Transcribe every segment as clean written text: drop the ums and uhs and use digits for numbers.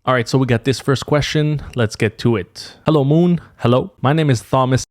All right, so we got this first question. Let's get to it. Hello, Moon. Hello. My name is Thomas,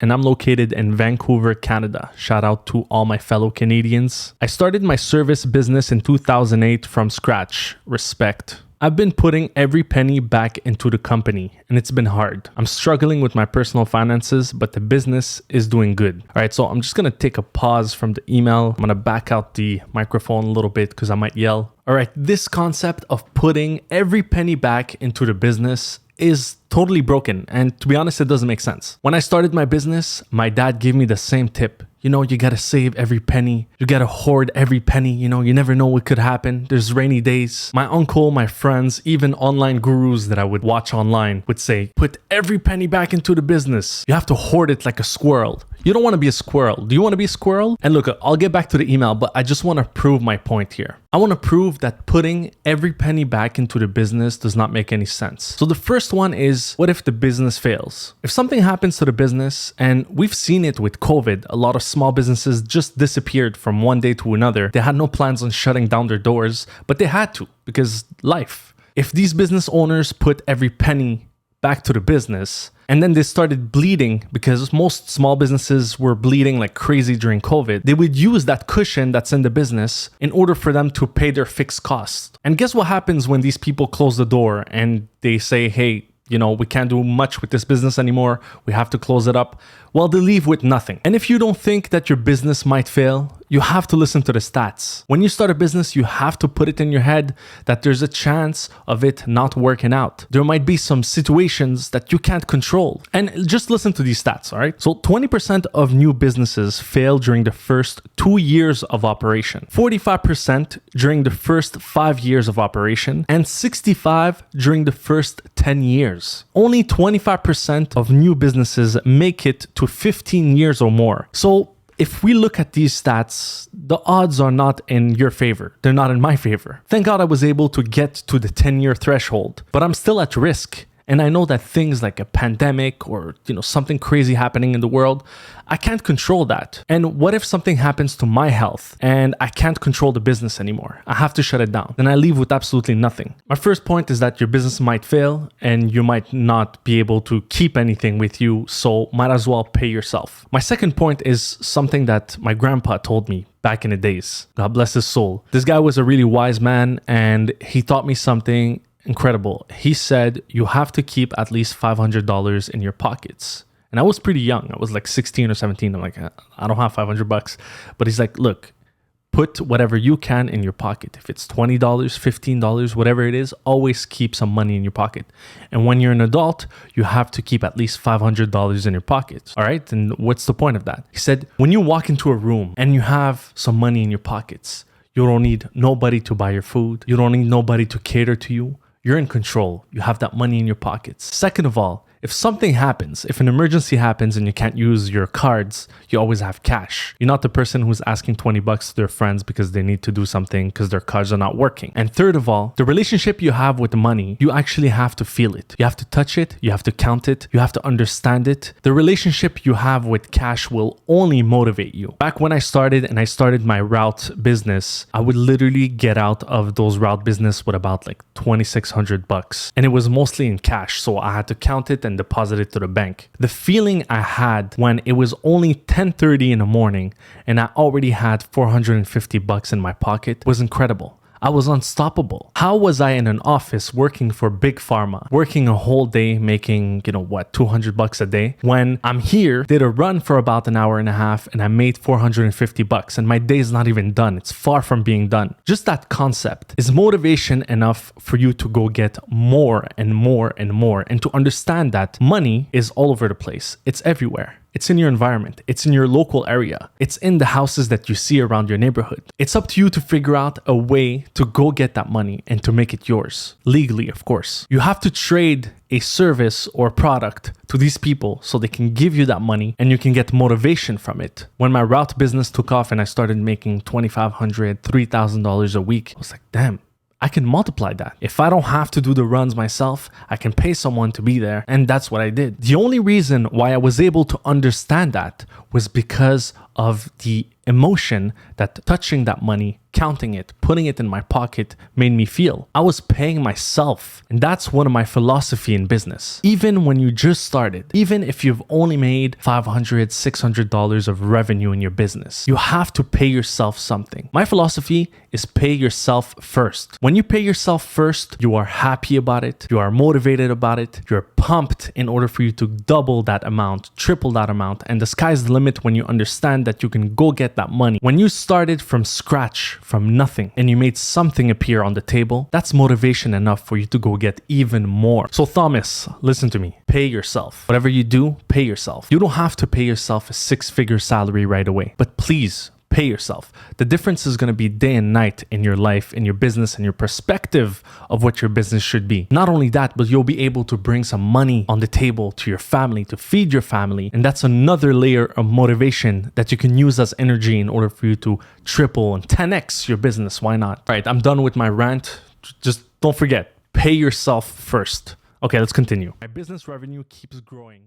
and I'm located in Vancouver, Canada. Shout out to all my fellow Canadians. I started my service business in 2008 from scratch. Respect. I've been putting every penny back into the company, and it's been hard. I'm struggling with my personal finances, but the business is doing good. All right, so I'm just going to take a pause from the email. I'm going to back out the microphone a little bit because I might yell. All right, this concept of putting every penny back into the business is totally broken, and to be honest, it doesn't make sense. When I started my business, my dad gave me the same tip. You gotta save every penny. You gotta hoard every penny. You never know what could happen. There's rainy days. My uncle, my friends, even online gurus that I would watch online would say, put every penny back into the business. You have to hoard it like a squirrel. You don't want to be a squirrel. Do you want to be a squirrel? And look, I'll get back to the email, but I just want to prove my point here. I want to prove that putting every penny back into the business does not make any sense. So the first one is, what if the business fails? If something happens to the business, and we've seen it with COVID, a lot of small businesses just disappeared from one day to another. They had no plans on shutting down their doors, but they had to because life. If these business owners put every penny back to the business, and then they started bleeding because most small businesses were bleeding like crazy during COVID, they would use that cushion that's in the business in order for them to pay their fixed costs. And guess what happens when these people close the door and they say, hey, we can't do much with this business anymore. We have to close it up. Well, they leave with nothing. And if you don't think that your business might fail, you have to listen to the stats. When you start a business, you have to put it in your head that there's a chance of it not working out. There might be some situations that you can't control. And just listen to these stats, all right? So 20% of new businesses fail during the first 2 years of operation, 45% during the first 5 years of operation, and 65% during the first 10 years. Only 25% of new businesses make it to 15 years or more. So if we look at these stats, the odds are not in your favor. They're not in my favor. Thank God I was able to get to the 10-year threshold, but I'm still at risk. And I know that things like a pandemic or, something crazy happening in the world, I can't control that. And what if something happens to my health and I can't control the business anymore? I have to shut it down. Then I leave with absolutely nothing. My first point is that your business might fail and you might not be able to keep anything with you. So might as well pay yourself. My second point is something that my grandpa told me back in the days. God bless his soul. This guy was a really wise man and he taught me something incredible. He said, you have to keep at least $500 in your pockets. And I was pretty young. I was like 16 or 17. I'm like, I don't have $500. But he's like, look, put whatever you can in your pocket. If it's $20, $15, whatever it is, always keep some money in your pocket. And when you're an adult, you have to keep at least $500 in your pocket. All right. And what's the point of that? He said, when you walk into a room and you have some money in your pockets, you don't need nobody to buy your food. You don't need nobody to cater to you. You're in control. You have that money in your pockets. Second of all, if something happens, if an emergency happens and you can't use your cards, you always have cash. You're not the person who's asking $20 to their friends because they need to do something because their cards are not working. And third of all, the relationship you have with the money, you actually have to feel it. You have to touch it. You have to count it. You have to understand it. The relationship you have with cash will only motivate you. Back when I started my route business, I would literally get out of those route business with about like $2,600. And it was mostly in cash. So I had to count it and deposit it to the bank. The feeling I had when it was only 10:30 in the morning and I already had $450 in my pocket was incredible. I was unstoppable. How was I in an office working for Big Pharma, working a whole day, making, $200 a day, when I'm here, did a run for about an hour and a half, and I made $450, and my day's not even done. It's far from being done. Just that concept is motivation enough for you to go get more and more and more, and to understand that money is all over the place. It's everywhere. It's in your environment. It's in your local area. It's in the houses that you see around your neighborhood. It's up to you to figure out a way to go get that money and to make it yours. Legally, of course. You have to trade a service or product to these people so they can give you that money and you can get motivation from it. When my route business took off and I started making $2,500, $3,000 a week, I was like, damn. I can multiply that. If I don't have to do the runs myself, I can pay someone to be there. And that's what I did. The only reason why I was able to understand that was because of the emotion that touching that money, counting it, putting it in my pocket made me feel. I was paying myself. And that's one of my philosophy in business. Even when you just started, even if you've only made $500, $600 of revenue in your business, you have to pay yourself something. My philosophy is pay yourself first. When you pay yourself first, you are happy about it. You are motivated about it. You're pumped in order for you to double that amount, triple that amount. And the sky's the limit when you understand that you can go get that money. When you started from scratch, from nothing, and you made something appear on the table, that's motivation enough for you to go get even more. So Thomas, listen to me. Pay yourself. Whatever you do, pay yourself. You don't have to pay yourself a 6-figure salary right away, but please pay yourself. The difference is going to be day and night in your life, in your business, and your perspective of what your business should be. Not only that, but you'll be able to bring some money on the table to your family, to feed your family. And that's another layer of motivation that you can use as energy in order for you to triple and 10x your business. Why not? All right, I'm done with my rant. Just don't forget, pay yourself first. Okay, let's continue. My business revenue keeps growing.